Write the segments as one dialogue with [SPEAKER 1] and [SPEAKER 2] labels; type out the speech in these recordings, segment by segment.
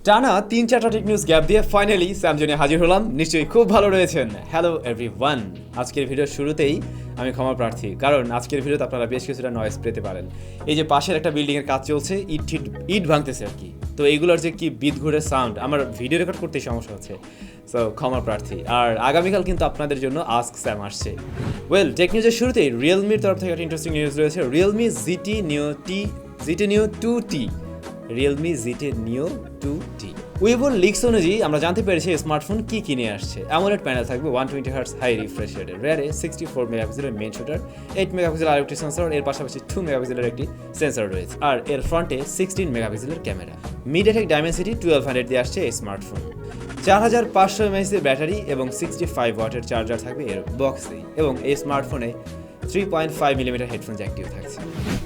[SPEAKER 1] টানা 3-4টা tech news gap দিয়ে finally স্যামজনে হাজির হলাম। নিশ্চয়ই খুব ভালো রয়েছেন। হ্যালো এভরিওয়ান, আজকের ভিডিওর শুরুতেই আমি ক্ষমা প্রার্থী, কারণ আজকের ভিডিওতে আপনারা বেশ কিছুটা নয়েজ পেতে পারেন। এই যে পাশের একটা বিল্ডিংয়ের কাজ চলছে, ইট ভাঙতেছে আর কি। তো এইগুলোর যে কি বিদঘুরের সাউন্ড, আমার ভিডিও রেকর্ড করতেই সমস্যা হচ্ছে। সো ক্ষমা প্রার্থী। আর আগামীকাল কিন্তু আপনাদের জন্য আস্ক স্যাম আসছে। ওয়েল, টেক নিউজের শুরুতেই রিয়েলমির তরফ থেকে একটা ইন্টারেস্টিং নিউজ রয়েছে। Realme GT Neo 2T Realme ZT Neo 2T। উইভোর লিক্স অনুযায়ী আমরা জানতে পেরেছি স্মার্টফোন কি কিনে আসছে। অ্যামোলেড প্যানেল থাকবে 120Hz হাই রিফ্রেশ রেটের, রেয়ারে 64 মেগাপিক্সেলের মেইন শুটার, 8 মেগাপিক্সেল আরেকটি সেন্সর, এর পাশাপাশি 2 মেগাপিক্সেলের একটি সেন্সর রয়েছে, আর এর ফ্রন্টে 16 মেগাপিক্সেলের ক্যামেরা। মিডিয়াটেক ডাইমেনসিটি 1200 দিয়ে আসছে এই স্মার্টফোন। 4500 mAh ব্যাটারি এবং 65 ওয়াটের চার্জার থাকবে এর বক্সেই, এবং এই স্মার্টফোনে 3.5mm হেডফোন জ্যাকটিও থাকছে।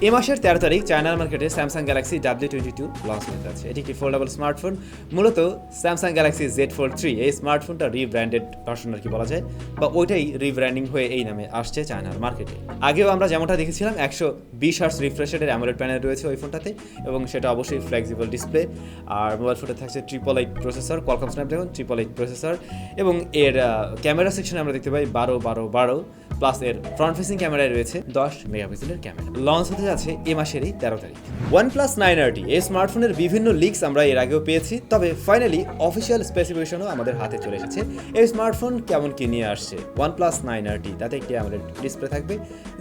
[SPEAKER 1] এ মাসের 13 তারিখ চায়নার মার্কেটে স্যামসাং গ্যালাক্সি W22 লঞ্চ হতে যাচ্ছে। এটি একটি ফোল্ডেবল স্মার্টফোন, মূলত স্যামসাং গ্যালাক্সি Z Fold 3। এই স্মার্টফোনটা রিব্র্যান্ডেড ভার্সন আর কি বলা যায়, বা ওইটাই রিব্র্যান্ডিং হয়ে এই নামে আসছে চায়নার মার্কেটে। আগেও আমরা যেমনটা দেখেছিলাম 120Hz রিফ্রেশ রেটের অ্যামোলেড প্যানেল রয়েছে ওই ফোনটাতে, এবং সেটা অবশ্যই ফ্লেক্সিবল ডিসপ্লে। আর মোবাইল ফোনে থাকছে 888 প্রসেসর, কোয়ালকম স্ন্যাপড্রাগন 888 প্রসেসর, এবং এর ক্যামেরা সেকশনে আমরা দেখতে পাই 12 প্লাস এর ফ্রন্ট ফেসিং ক্যামেরায় রয়েছে 10 মেগাপিক্সেলের ক্যামেরা। লঞ্চ হতে যাচ্ছে এ মাসেরই 13 তারিখ। Oneplus 9RT এই স্মার্টফোনের বিভিন্ন লিক্স আমরা এর আগেও পেয়েছি, তবে ফাইনালি অফিসিয়াল স্পেসিফিকেশনও আমাদের হাতে চলে এসেছে। এই স্মার্টফোন কেমন কি নিয়ে আসছে Oneplus 9RT, তাতে একটি অ্যামোলেড ডিসপ্লে থাকবে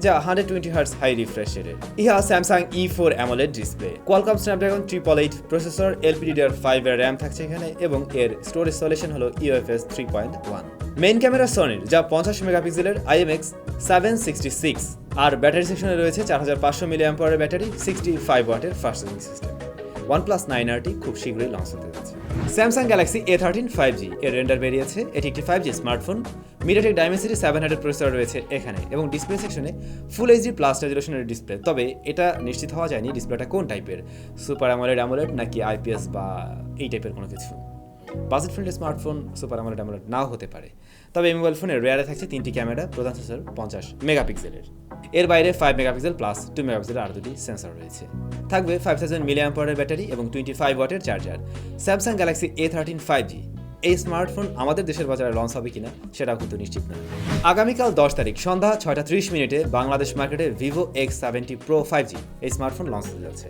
[SPEAKER 1] যা 120Hz হাই রিফ্রেশ রেটের। ইহা Samsung E4 AMOLED display, Qualcomm Snapdragon 888 processor, LPDDR5 এর র্যাম থাকছে এখানে, এবং এর স্টোরেজ সলিউশন হলো UFS 3.1। মেইন ক্যামেরা সনির, যা 50 মেগাপিক্সেলের IMX766, আর ব্যাটারি সেকশনে রয়েছে 4500 mAh ব্যাটারি, 65 ওয়াটের fast charging system. OnePlus 9RT খুব শীঘ্রই লঞ্চ হতে যাচ্ছে। স্যামসাং গ্যালাক্সি A13 5G এর রেন্ডার বেরিয়েছে। এটি একটি 5G smartphone. MediaTek Dimensity 700 processor রয়েছে এখানে, এবং ডিসপ্লে সেকশনে ফুল এইচডি প্লাস রেজোলিউশনের ডিসপ্লে। তবে এটা নিশ্চিত হওয়া যায়নি ডিসপ্লেটা কোন টাইপের, সুপার অ্যামোলেড নাকি IPS বা এই টাইপের কোনো কিছু। Budget friendly smartphone super AMOLED নাও হতে পারে। তবে এই মোবাইল ফোনের রেয়ারে থাকছে 3টি ক্যামেরা, প্রধান সেন্সর 50 মেগাপিক্সেলের। এর বাইরে 5 মেগাপিক্সেল প্লাস 2 মেগাপিক্সেলের আরও দুটি সেন্সর রয়েছে। থাকবে 5000 mAh ব্যাটারি এবং 25 ওয়াটের charger. Samsung Galaxy A13 5G এই স্মার্টফোন আমাদের দেশের বাজারে লঞ্চ হবে কিনা সেটাও কিন্তু নিশ্চিত নয়। আগামীকাল 10 তারিখ সন্ধ্যা 6:30 বাংলাদেশ মার্কেটে Vivo X70 Pro 5G এই স্মার্টফোন লঞ্চ হতে যাচ্ছে।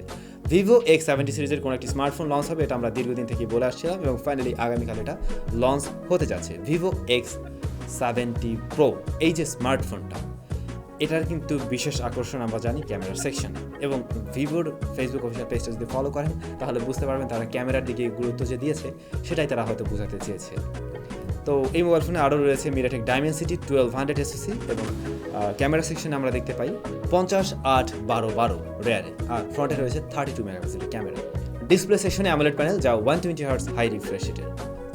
[SPEAKER 1] Vivo X70 সিরিজের কোনো একটি স্মার্টফোন লঞ্চ হবে, এটা আমরা দীর্ঘদিন থেকে বলে আসছিলাম, এবং ফাইনালি আগামীকাল এটা লঞ্চ হতে যাচ্ছে। Vivo X70 Pro এই যে স্মার্টফোনটা, এটার কিন্তু বিশেষ আকর্ষণ আমরা জানি ক্যামেরার সেকশন, এবং ভিভোর ফেসবুক অফিসিয়াল পেজটা যদি ফলো করেন তাহলে বুঝতে পারবেন তারা ক্যামেরার দিকে গুরুত্ব যে দিয়েছে সেটাই তারা হয়তো বোঝাতে চেয়েছে। তো এই মোবাইল ফোনে আরও রয়েছে মিডিয়াটেক ডাইমেনসিটি 1200 SoC, এবং ক্যামেরা সেকশনে আমরা দেখতে পাই 50-8-12 রেয়ারে, আর ফ্রন্টে রয়েছে 32 মেগাপিক্সেলের ক্যামেরা। ডিসপ্লে সেকশনে অ্যামোলেড প্যানেল যা 120Hz হাই রিফ্রেশ রেটের,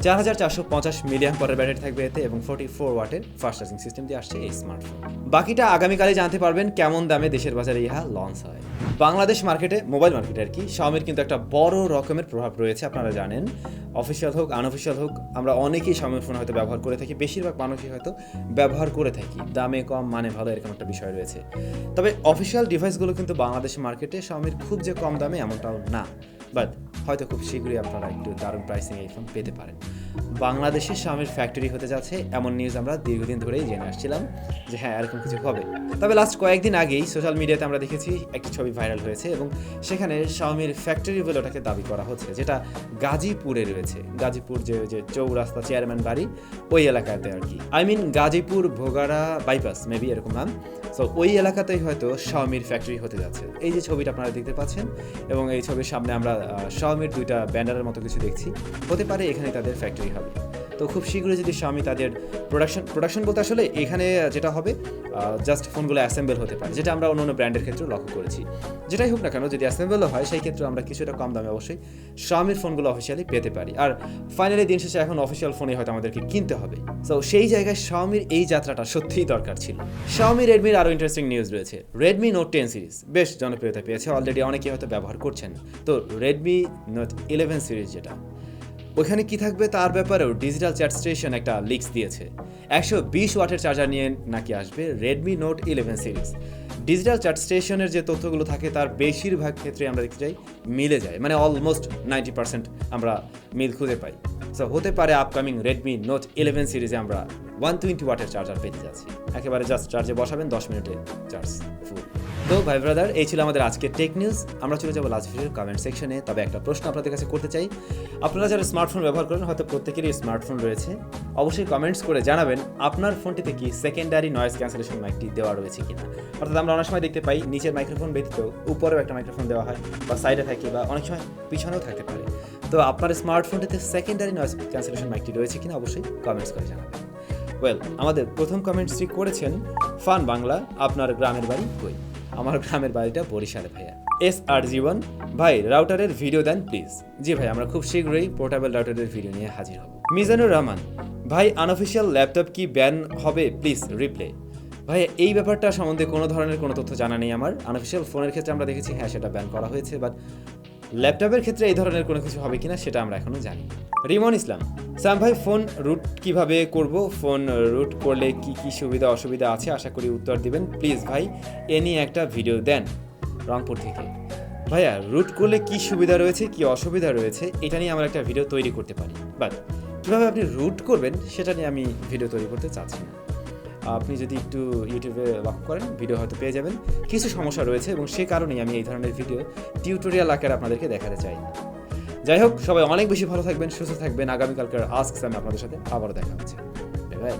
[SPEAKER 1] 4450 mAh ব্যাটারি থাকবে এতে, এবং 44 ওয়াটের ফাস্ট চার্জিং সিস্টেম দিয়ে আসছে এই স্মার্টফোন। বাকিটা আগামীকালই জানতে পারবেন কেমন দামে দেশের বাজারে ইহা লঞ্চ হয়। বাংলাদেশ মার্কেটে, মোবাইল মার্কেটে আর কি, Xiaomiর কিন্তু একটা বড় রকমের প্রভাব রয়েছে। আপনারা জানেন, অফিসিয়াল হোক আনঅফিসিয়াল হোক, আমরা অনেকেই Xiaomiর ফোন হয়তো ব্যবহার করে থাকি, বেশিরভাগ মানুষই হয়তো ব্যবহার করে থাকি। দামে কম মানে ভালো, এরকম একটা বিষয় রয়েছে। তবে অফিসিয়াল ডিভাইসগুলো কিন্তু বাংলাদেশ মার্কেটে Xiaomiর খুব যে কম দামে এমনটাও না, বাট হয়তো খুব শীঘ্রই আপনারা একটু দারুণ প্রাইসিং এই ফোন পেতে পারেন। বাংলাদেশে Xiaomiর ফ্যাক্টরি হতে যাচ্ছে এমন নিউজ আমরা দীর্ঘদিন ধরেই জেনে আসছিলাম যে হ্যাঁ, এরকম কিছু হবে। তবে লাস্ট কয়েকদিন আগেই সোশ্যাল মিডিয়াতে আমরা দেখেছি একটি ছবি ভাইরাল হয়েছে, এবং সেখানে Xiaomiর ফ্যাক্টরি বলে ওটাকে দাবি করা হচ্ছে, যেটা গাজীপুরে রয়েছে। গাজীপুর যে চৌরাস্তা, চেয়ারম্যান বাড়ি, ওই এলাকাতে আর কি। গাজীপুর ভোগাড়া বাইপাস মেবি এরকম নাম। সো ওই এলাকাতেই হয়তো Xiaomiর ফ্যাক্টরি হতে যাচ্ছে। এই যে ছবিটা আপনারা দেখতে পাচ্ছেন, এবং এই ছবির সামনে আমরা Xiaomiর দুইটা ব্যানারের মতো কিছু দেখছি, হতে পারে এখানে তাদের ফ্যাক্টরি হবে। তো খুব শীঘ্রই যদি Xiaomi তাদের প্রোডাকশন বলতে আসলে এখানে যেটা হবে জাস্ট ফোনগুলো অ্যাসেম্বল হতে পারে, যেটা আমরা অন্য ব্র্যান্ডের ক্ষেত্রেও লক্ষ্য করেছি। যেটাই হোক না কেন, যদি অ্যাসেম্বলও হয় সেই ক্ষেত্রে আমরা কিছুটা কম দামে অবশ্যই Xiaomiর ফোনগুলো অফিসিয়ালি পেতে পারি। আর ফাইনালি দিন শেষে এখন অফিসিয়াল ফোনে হয়তো আমাদেরকে কিনতে হবে। সো সেই জায়গায় Xiaomiর এই যাত্রাটা সত্যিই দরকার ছিল। Xiaomi Redmiর আরও ইন্টারেস্টিং নিউজ রয়েছে। Redmi Note 10 সিরিজ বেশ জনপ্রিয়তা পেয়েছে, অলরেডি অনেকেই হয়তো ব্যবহার করছেন। তো Redmi Note 11 সিরিজ যেটা, ওখানে কি থাকবে তার ব্যাপারেও ডিজিটাল চ্যাট স্টেশন একটা লিক্স দিয়েছে। 120 ওয়াটের চার্জার নিয়ে নাকি আসবে Redmi Note 11 series. Digital chat স্টেশনের যে তথ্যগুলো থাকে তার বেশিরভাগ ক্ষেত্রে আমরা দেখতে চাই মিলে যায়, মানে অলমোস্ট 90% আমরা মিল খুঁজে পাই। সো হতে পারে আপকামিং রেডমি নোট 11 সিরিজে আমরা 120 ওয়াটের চার্জার পেতে যাচ্ছি, একেবারে জাস্ট চার্জে বসাবেন 10 মিনিটে চার্জ ফুল। তো ভাই ব্রাদার, এই ছিল আমাদের আজকের টেক নিউজ। আমরা চলে যাবো লাস্ট ভিডিওর কমেন্ট সেকশনে। তবে একটা প্রশ্ন আপনাদের কাছে করতে চাই, আপনারা যারা স্মার্টফোন ব্যবহার করেন, হয়তো প্রত্যেকেরই স্মার্টফোন রয়েছে, অবশ্যই কমেন্টস করে জানাবেন আপনার ফোনটিতে কি সেকেন্ডারি নয়েজ ক্যান্সেলেশন মাইকটি দেওয়া রয়েছে কিনা। অর্থাৎ আমরা অনেক সময় দেখতে পাই নিচের মাইক্রোফোন ব্যতীত উপরেও একটা মাইক্রোফোন দেওয়া হয়, বা সাইডে থাকে, বা অনেক সময় পিছনেও থাকতে পারে। তো আপনার স্মার্টফোনটিতে সেকেন্ডারি নয়েজ ক্যান্সেলেশন মাইকটি রয়েছে কিনা অবশ্যই কমেন্টস করে জানাবেন। ওয়েল, আমাদের প্রথম কমেন্টসটি করেছেন ফান বাংলা। আপনার গ্রামের বাড়ি কই? আমার গ্রামের বাড়িটা বরিশালে ভাইয়া। SRG1 ভাই, রাউটারের ভিডিও দেন প্লিজ। জি ভাই, আমরা খুব শীঘ্রই পোর্টেবল রাউটারের ভিডিও নিয়ে হাজির হব। মিজানুর রহমান ভাই, আনঅফিসিয়াল ল্যাপটপ কি ব্যান হবে? Please reply. ভাই, এই ব্যাপারটা সম্বন্ধে কোনো ধরনের কোনো তথ্য জানা নেই আমার। আনঅফিসিয়াল ফোনের ক্ষেত্রে আমরা দেখেছি হ্যাঁ সেটা ব্যান করা হয়েছে, বাট ল্যাপটপের ক্ষেত্রে এই ধরনের কোনো কিছু হবে কিনা সেটা আমরা এখনো জানি না। রিমন ইসলাম স্যাম ভাই, ফোন রুট কিভাবে করব? ফোন রুট করলে কি কি সুবিধা অসুবিধা আছে? আশা করি উত্তর দিবেন প্লিজ ভাই, এ নিয়ে একটা ভিডিও দেন। রংপুর থেকে ভাইয়া, রুট করলে কি সুবিধা রয়েছে কি অসুবিধা রয়েছে এটা নিয়ে আমরা একটা ভিডিও তৈরি করতে পারি, বাট কীভাবে আপনি রুট করবেন সেটা নিয়ে আমি ভিডিও তৈরি করতে চাচ্ছি না। আপনি যদি একটু ইউটিউবে লক্ষ্য করেন ভিডিও হয়তো পেয়ে যাবেন। কিছু সমস্যা রয়েছে এবং সে কারণেই আমি এই ধরনের ভিডিও টিউটোরিয়াল আকারে আপনাদেরকে দেখাতে চাই না। যাই হোক, সবাই অনেক বেশি ভালো থাকবেন, সুস্থ থাকবেন। আগামীকালকার আস্ক স্যামে আপনাদের সাথে আবারও দেখা হচ্ছে। বাই।